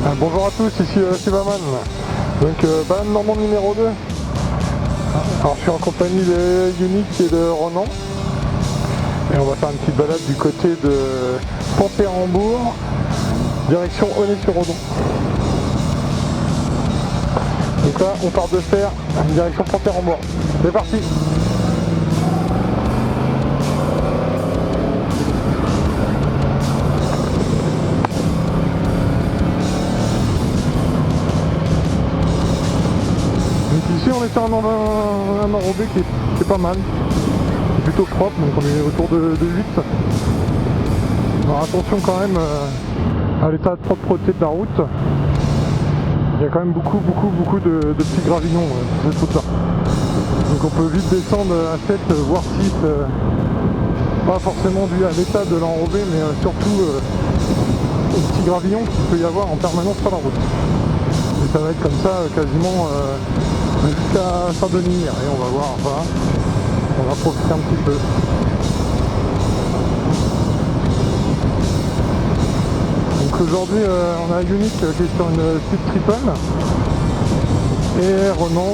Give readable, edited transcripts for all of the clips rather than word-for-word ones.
Bonjour à tous, ici Sivaman. Donc balade normande numéro 2. Alors je suis en compagnie de Unique et de Ronan. Et on va faire une petite balade du côté de Pont-Pérambourg, direction Aulnay-sur-Odon. Donc là on part de Fer, direction Pont-Pérambourg. C'est parti. Ici on est sur un enrobé qui est pas mal, qui est plutôt propre, donc on est autour de 8. Alors attention quand même à l'état de propreté de la route. Il y a quand même beaucoup de petits gravillons sur cette route là. Donc on peut vite descendre à 7, voire 6, pas forcément dû à l'état de l'enrobé, mais surtout aux petits gravillons qu'il peut y avoir en permanence sur la route. Et ça va être comme ça quasiment jusqu'à Saint-Denis, et on va voir, on va profiter un petit peu. Donc aujourd'hui on a Unique qui est sur une petite triple et Ronan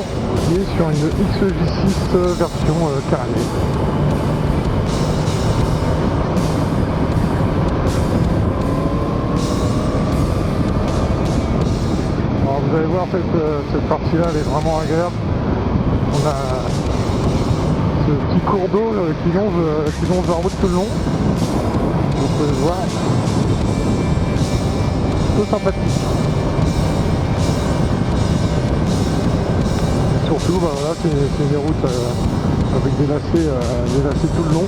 qui est sur une XJ6 version carrée. Vous allez voir, cette partie-là, elle est vraiment agréable. On a ce petit cours d'eau qui longe la route tout le long. Vous pouvez le voir. Plutôt sympathique. Et surtout, voilà, c'est des routes avec des lacets tout le long.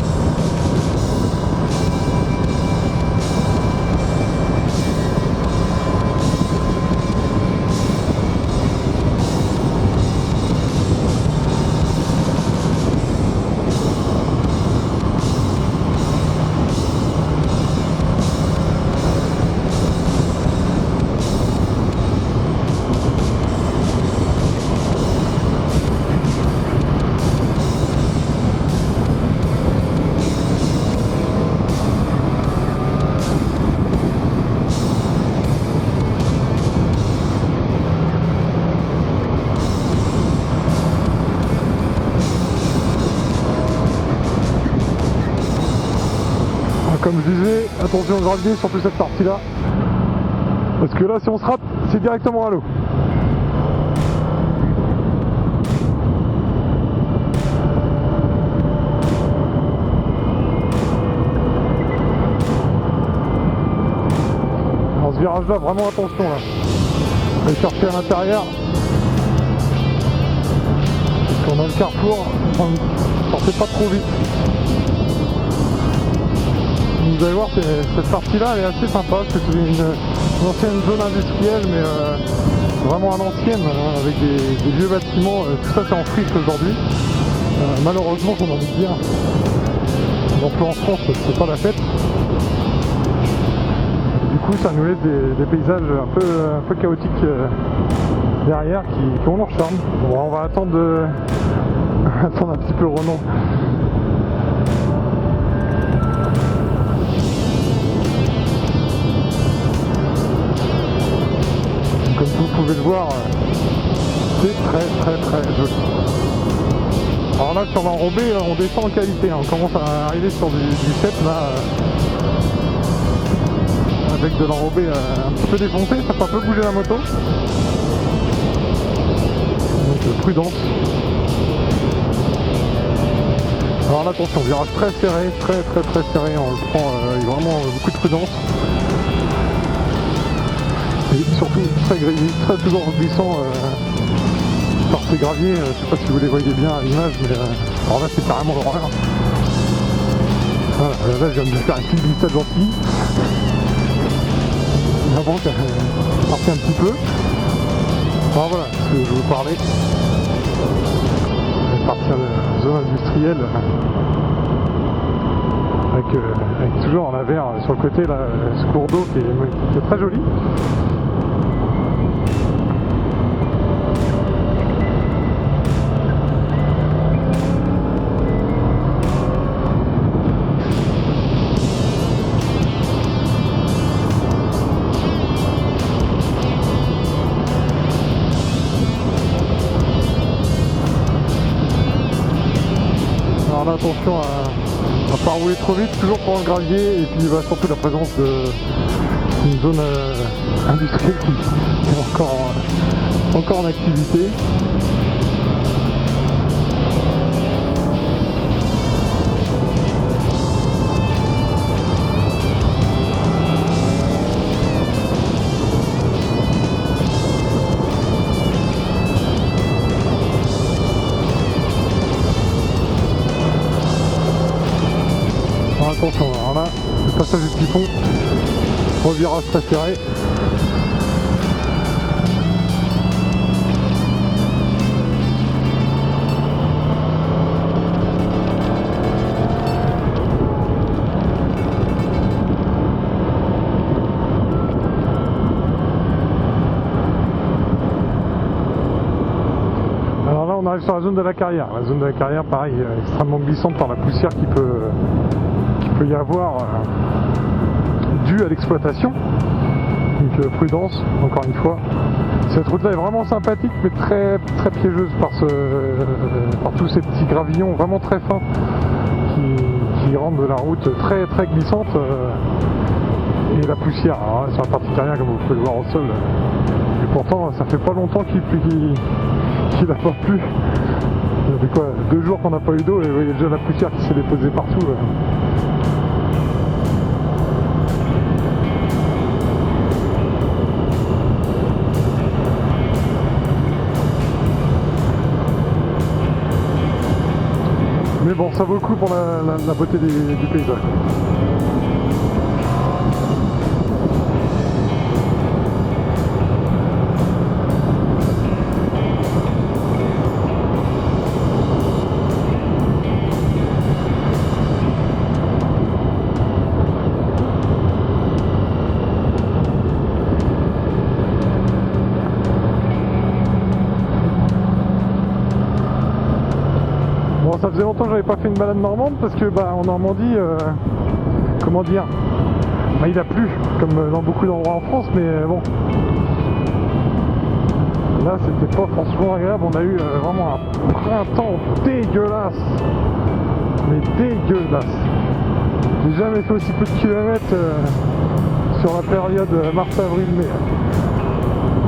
Comme je disais, attention au gravier, surtout cette partie là, parce que là si on se rate, c'est directement à l'eau. Dans ce virage là, vraiment attention là. Allez chercher à l'intérieur, parce qu'on a le carrefour, sortez pas trop vite. Vous allez voir, cette partie-là, elle est assez sympa, parce que c'est une ancienne zone industrielle, mais vraiment à l'ancienne, avec des vieux bâtiments. Tout ça, c'est en friche aujourd'hui. Malheureusement, j'ai envie de dire, l'emploi en France, c'est pas la fête. Du coup, ça nous laisse des paysages un peu chaotiques derrière, qui ont leur charme. Bon, on va attendre un petit peu Ronan. Comme vous pouvez le voir, c'est très joli. Alors là sur l'enrobé, on descend en qualité, on commence à arriver sur du 7 là, avec de l'enrobé un petit peu défoncé, ça fait un peu bouger la moto. Donc prudence. Alors là attention, virage très serré, très serré, on le prend avec vraiment beaucoup de prudence. Et surtout très toujours glissant par ces graviers, je sais pas si vous les voyez bien à l'image, mais alors là c'est carrément l'horreur. Voilà, là je viens de faire une petite glissade gentille. Avant qu'elle partait un petit peu. Alors voilà, ce que je vous parlais. On est parti à la zone industrielle avec toujours en laver sur le côté là, ce cours d'eau qui est très joli. attention à pas rouler trop vite, toujours pendant le gravier, et puis bah, surtout la présence d'une zone industrielle qui est encore en activité. Attention, alors là, le passage du petit pont, revirage très serré. Alors là, on arrive sur la zone de la carrière. La zone de la carrière, pareil, extrêmement glissante par la poussière qui peut y avoir dû à l'exploitation. Donc prudence, encore une fois. Cette route là est vraiment sympathique mais très piégeuse par tous ces petits gravillons vraiment très fins qui rendent la route très glissante, et la poussière alors là, sur la partie carrière, comme vous pouvez le voir au sol, et pourtant ça fait pas longtemps qu'il n'a pas plu. Ça fait quoi, 2 jours qu'on n'a pas eu d'eau et vous voyez déjà la poussière qui s'est déposée partout. Mais bon, ça vaut le coup pour la beauté du paysage. Bon, ça faisait longtemps que j'avais pas fait une balade normande parce que en Normandie, comment dire, il a plu comme dans beaucoup d'endroits en France, mais bon, là c'était pas franchement agréable. On a eu vraiment un printemps dégueulasse, mais dégueulasse. J'ai jamais fait aussi peu de kilomètres sur la période mars-avril-mai.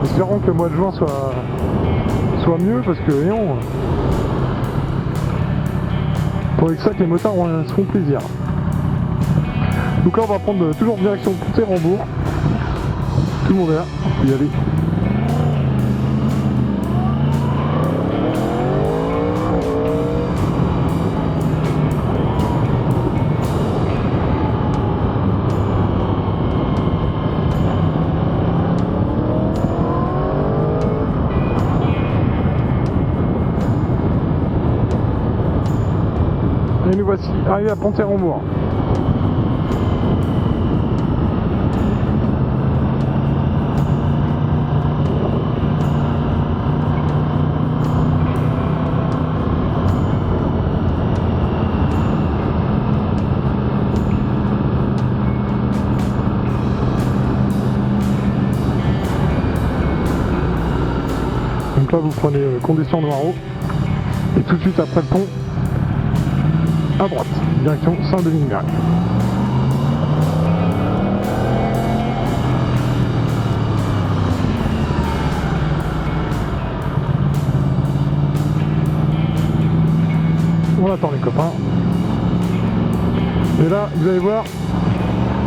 Espérons que le mois de juin soit mieux, parce que non, pour ça que les motards se font plaisir. Donc là on va prendre toujours direction Pont-Érambourg. Tout le monde est là, on peut y aller. Et nous voici arrivés à Pont-Érambourg. Donc là vous prenez Condé-sur Noireau et tout de suite après le pont, à droite, direction Saint-Denis-de-Mirail. On attend les copains. Et là, vous allez voir,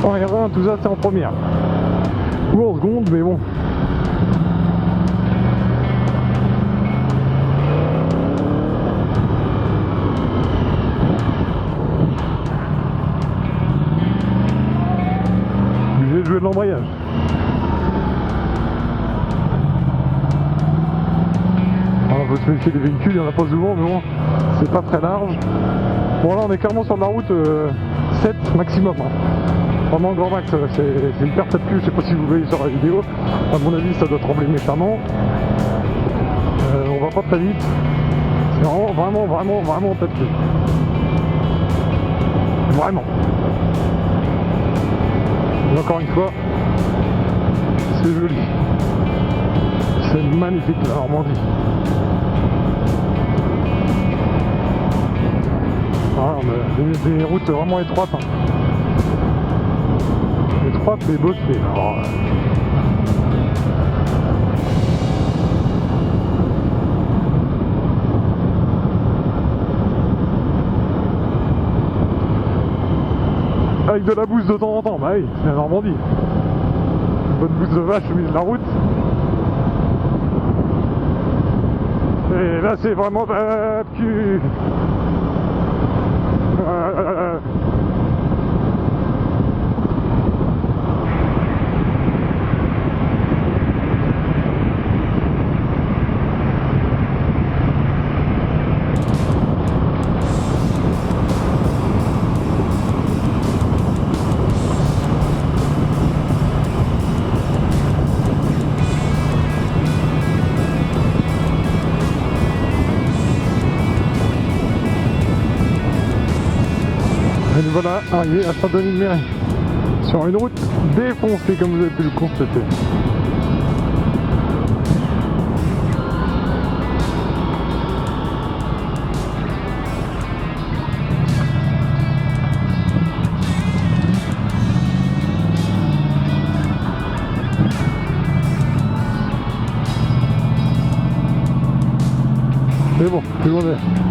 en R1, tout ça c'est en première. Ou en seconde, mais bon. Jouer de l'embrayage. Alors, faut se méfier des véhicules, il n'y en a pas souvent, mais bon, c'est pas très large. Bon, là on est clairement sur de la route 7 maximum. Vraiment grand max, c'est hyper tête-cul, je sais pas si vous voyez sur la vidéo. À mon avis, ça doit trembler méchamment. On va pas très vite. C'est vraiment tête-cul. Vraiment. Et encore une fois, c'est joli. C'est magnifique la Normandie. Ah, des routes vraiment étroites. Hein. Étroites mais bossées. Alors, avec de la bouse de temps en temps, bah oui, c'est la Normandie. Une bonne bouse de vache au milieu de la route. Et là c'est vraiment cul. Et nous voilà arrivés à Saint-Denis-de-Méry, sur une route défoncée comme vous avez pu le constater. Mais bon, tout le monde est.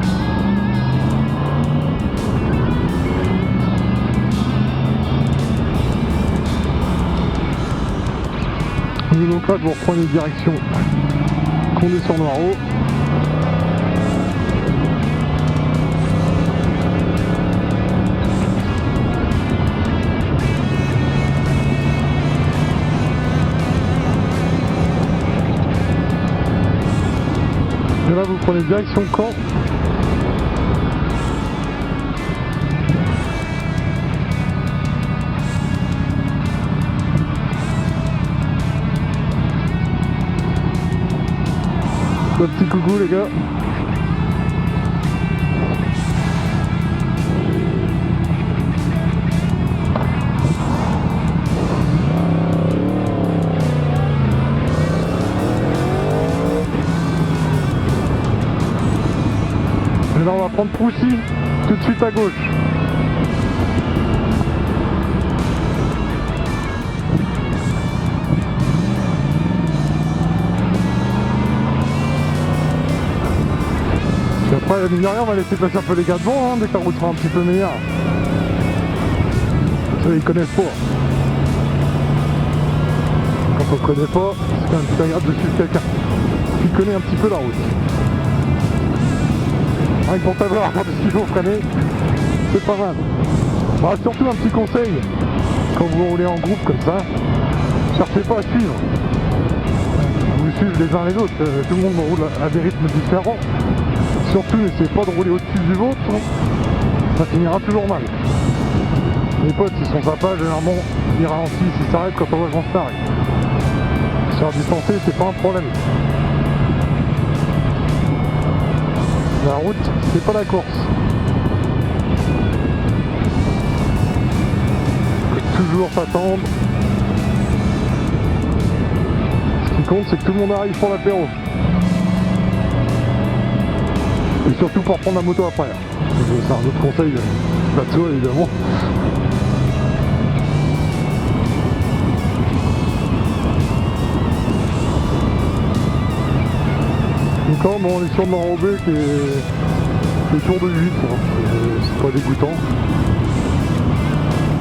Donc là je vous reprends les directions qu'on est sur Noireau. Et là vous prenez direction Caen. Un petit coucou les gars. Et là on va prendre Proussy tout de suite à gauche. Après, mine de rien, on va laisser passer un peu les gars devant, hein, dès que la route sera un petit peu meilleure. Ça, ils connaissent pas. Quand on connaît pas, c'est quand même plus agréable de suivre quelqu'un qui connaît un petit peu la route. Rien que pour savoir quand est-ce qu'il faut freiner, c'est pas mal. Bah, surtout un petit conseil, quand vous roulez en groupe comme ça, cherchez pas à suivre. Vous suivez les uns les autres, tout le monde roule à des rythmes différents. Surtout n'essayez pas de rouler au-dessus du vôtre, hein. Ça finira toujours mal. Les potes ils sont sympas, généralement ils ralentissent, ils s'arrêtent quand on voit que j'en s'arrête. Se faire distancer c'est pas un problème. La route c'est pas la course. Faut toujours s'attendre. Ce qui compte c'est que tout le monde arrive pour l'apéro. Et surtout pour prendre la moto après. C'est un autre conseil bateau évidemment. Donc là bon, on est sur le enrobé qui est autour de 8, hein. C'est pas dégoûtant.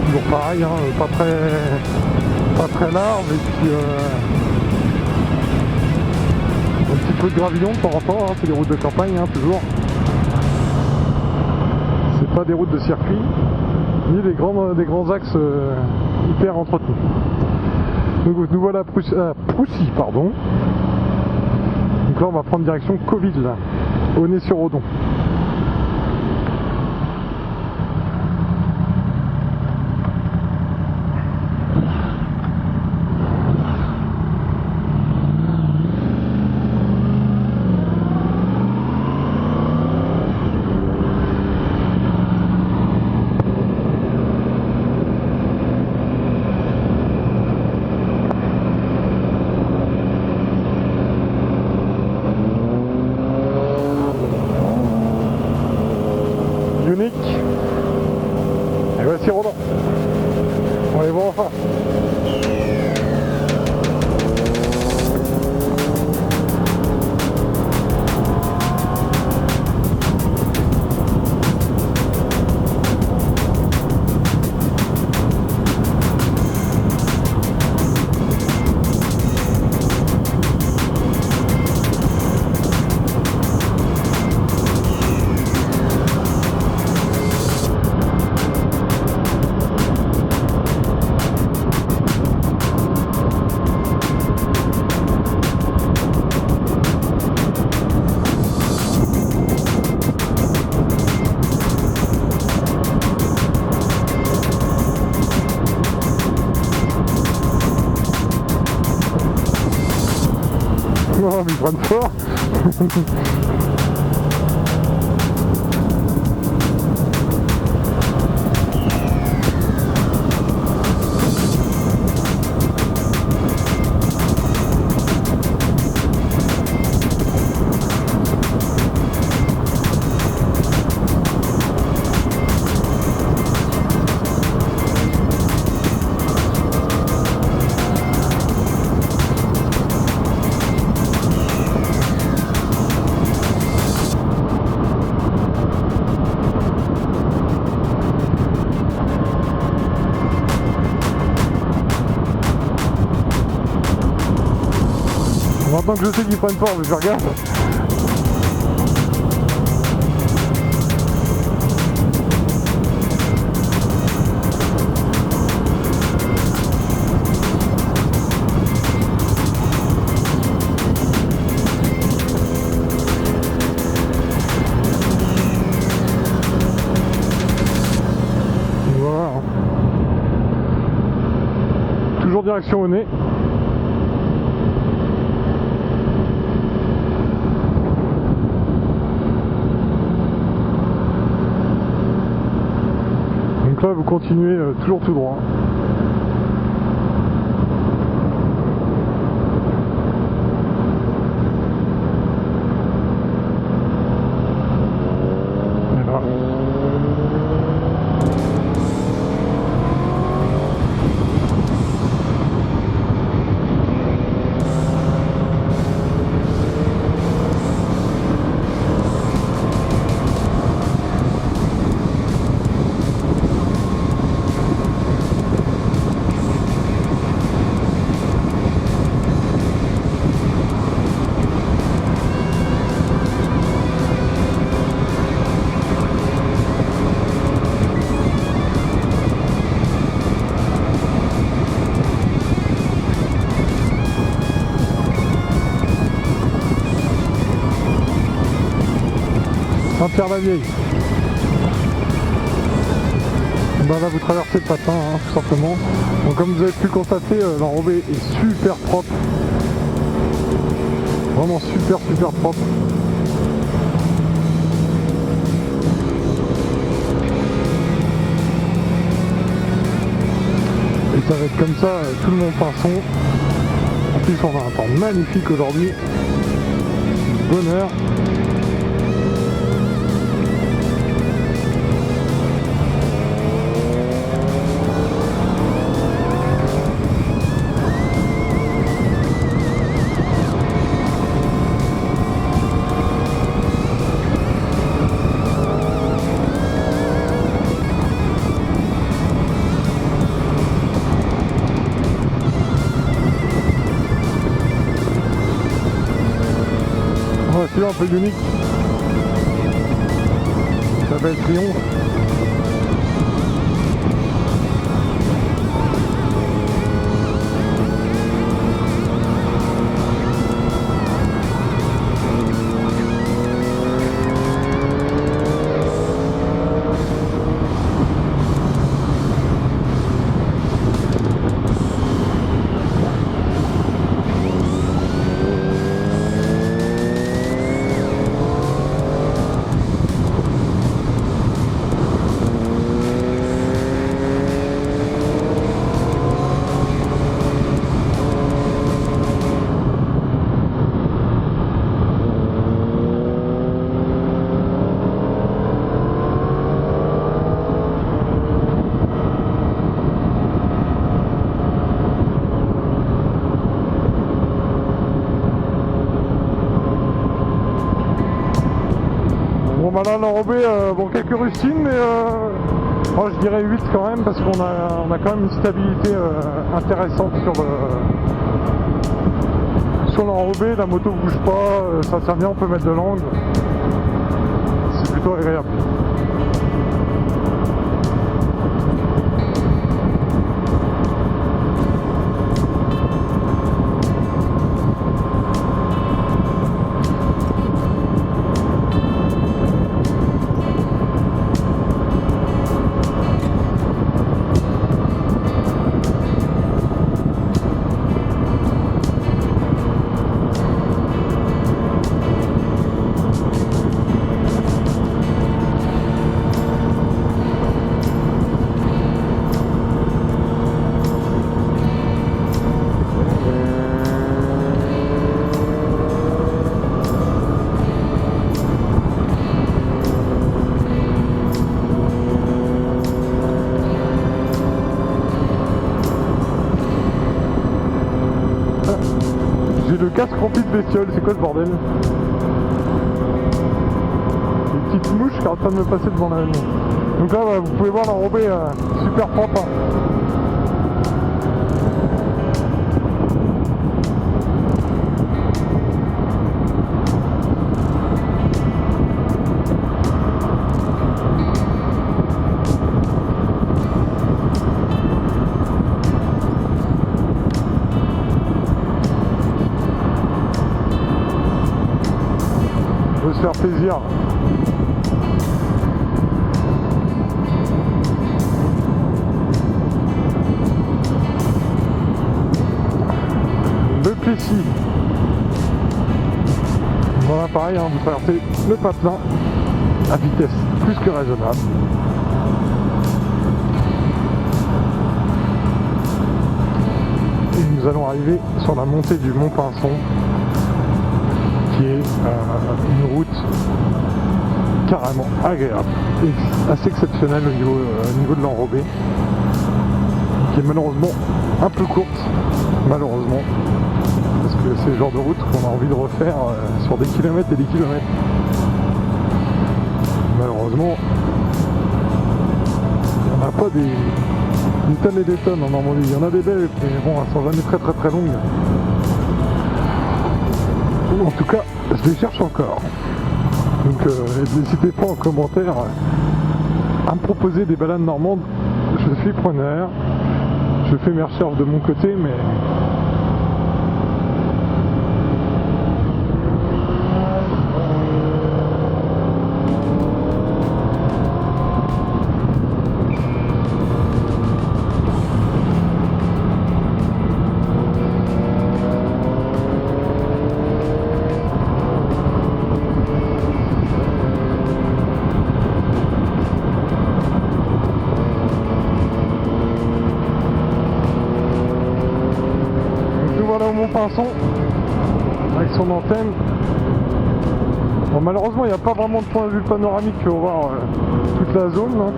Toujours pareil, hein, pas très large et puis un petit peu de gravillon de temps en temps, hein, c'est des routes de campagne hein, toujours. C'est pas des routes de circuit, ni des grands axes hyper entretenus. Donc nous voilà à Proussy, pardon. Donc là on va prendre direction Covid là, Aulnay-sur-Odon. Non, mais ils prennent fort. Maintenant que je sais qu'ils prennent fort, je vais faire gaffe. Voilà. Toujours direction au nez. Donc là vous continuez toujours tout droit. Et là. Saint-Pierre-la-Vieille. Ben là vous traversez le patin tout simplement. Donc comme vous avez pu constater, l'enrobé est super propre. Vraiment super propre. Et ça va être comme ça tout le long pinson. En plus on a un temps magnifique aujourd'hui. Bonheur. Celui-là un peu unique, ça s'appelle Triomphe. Bon bah là l'enrobé, bon quelques rustines mais moi je dirais 8 quand même parce qu'on a quand même une stabilité intéressante sur l'enrobé, la moto bouge pas, ça tient bien, on peut mettre de l'angle, c'est plutôt agréable. casque rempli de bestioles, c'est quoi ce bordel? Des petites mouches qui sont en train de me passer devant la maison. Donc là vous pouvez voir l'enrobé super propre. Hein. On veut se faire plaisir. Le Plessis. Voilà, pareil, hein, vous traversez le patelin à vitesse plus que raisonnable. Et nous allons arriver sur la montée du Mont Pinson, qui est une route carrément agréable et assez exceptionnelle au niveau de l'enrobé, qui est malheureusement un peu courte, malheureusement, parce que c'est le genre de route qu'on a envie de refaire sur des kilomètres et des kilomètres. Malheureusement, il n'y en a pas des tonnes et des tonnes en Normandie. Il y en a des belles, mais bon, elles sont jamais très longues. En tout cas, je les cherche encore. Donc n'hésitez pas en commentaire à me proposer des balades normandes. Je suis preneur. Je fais mes recherches de mon côté, mais au Mont Pinson avec son antenne. Bon, malheureusement il n'y a pas vraiment de point de vue panoramique pour voir toute la zone. Hein.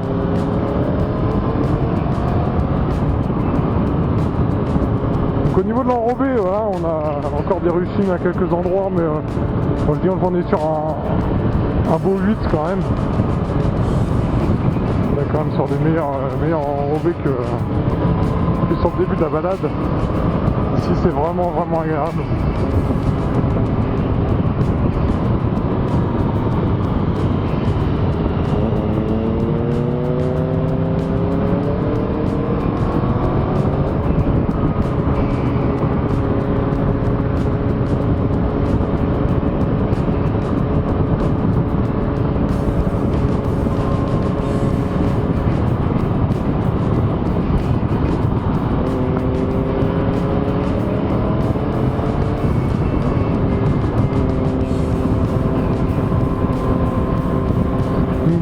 Donc au niveau de l'enrobé, voilà, on a encore des rustines à quelques endroits, mais on est sur un beau 8 quand même. On est quand même sur des meilleurs enrobés que sur le début de la balade. Ici c'est vraiment agréable.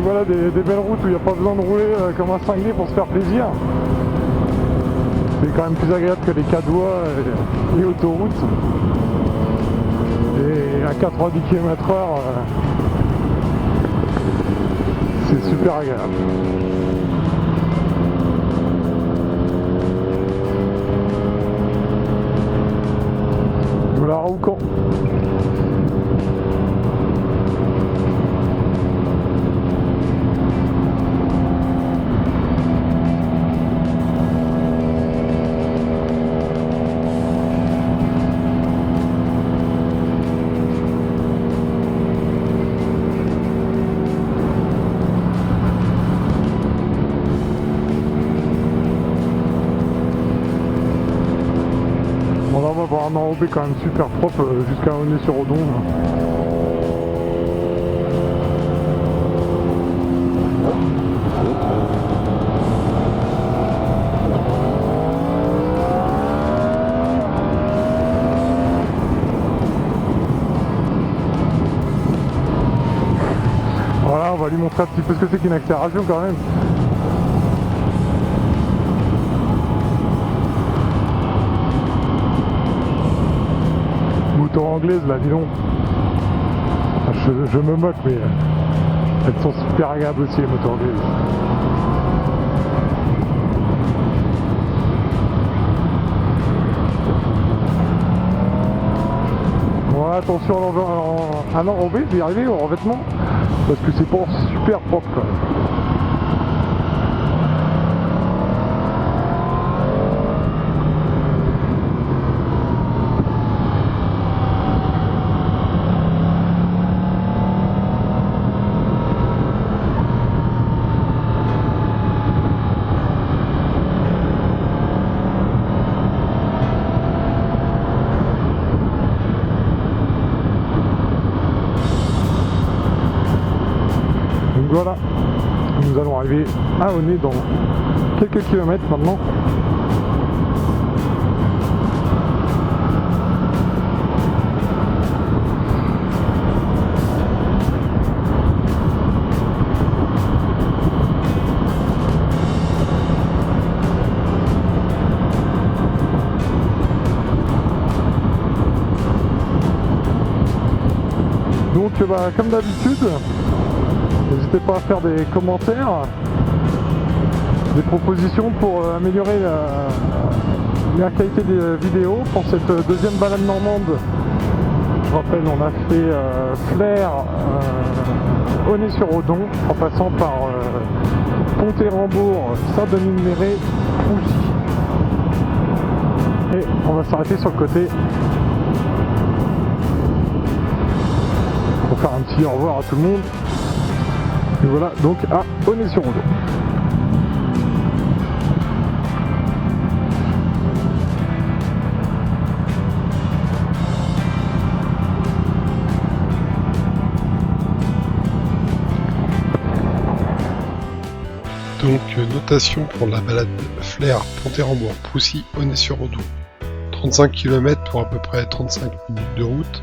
Voilà des belles routes où il n'y a pas besoin de rouler comme un cinglé pour se faire plaisir. C'est quand même plus agréable que les 4 voies et autoroutes. Et à 90 km/h, c'est super agréable. Voilà Roucan. On va avoir un enrobé quand même super propre jusqu'à Aulnay-sur-Odon. Voilà, on va lui montrer un petit peu ce que c'est qu'une accélération quand même. Moto anglaise là, dis donc. Je me moque, mais elles sont super agréables aussi les motos anglaises. Ouais, attention à l'enrobé, je vais y arriver au revêtement, parce que c'est pas super propre quoi. Voilà, nous allons arriver à Aunet dans quelques kilomètres maintenant. Donc comme d'habitude, n'hésitez pas à faire des commentaires, des propositions pour améliorer la qualité des vidéos pour cette deuxième balade normande. Je rappelle, on a fait Flers, Aunay-sur-Odon, en passant par Pont-et-Rambourg, Saint-Denis-de-Méré, Poussy. Et on va s'arrêter sur le côté pour faire un petit au revoir à tout le monde. Et voilà, donc à Aunay-sur-Odon. Donc notation pour la balade Flers, Pont-et-Rambourg, Poussy, Aunay-sur-Odon. 35 km pour à peu près 35 minutes de route.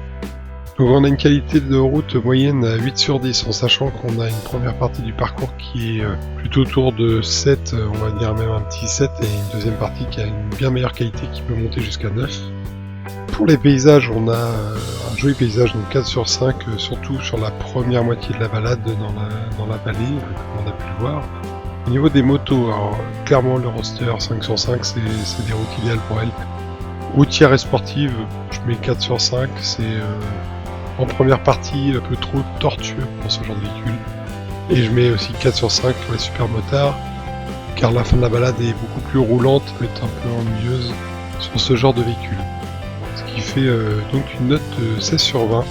Donc on a une qualité de route moyenne à 8 sur 10, en sachant qu'on a une première partie du parcours qui est plutôt autour de 7, on va dire même un petit 7, et une deuxième partie qui a une bien meilleure qualité qui peut monter jusqu'à 9. Pour les paysages, on a un joli paysage, donc 4 sur 5, surtout sur la première moitié de la balade dans la vallée, comme on a pu le voir. Au niveau des motos, alors clairement le Roadster 5 sur 5, c'est des routes idéales pour elle. Routière et sportive, je mets 4 sur 5, c'est en première partie un peu trop tortueux pour ce genre de véhicule. Et je mets aussi 4 sur 5 pour les super motards, car la fin de la balade est beaucoup plus roulante, peut être un peu ennuyeuse sur ce genre de véhicule. Ce qui fait donc une note de 16 sur 20.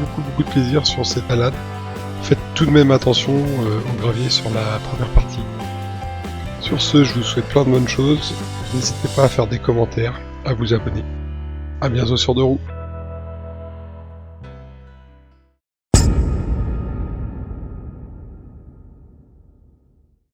Beaucoup de plaisir sur cette balade. Faites tout de même attention au gravier sur la première partie. Sur ce, je vous souhaite plein de bonnes choses. N'hésitez pas à faire des commentaires, à vous abonner. A bientôt sur Deux Roues.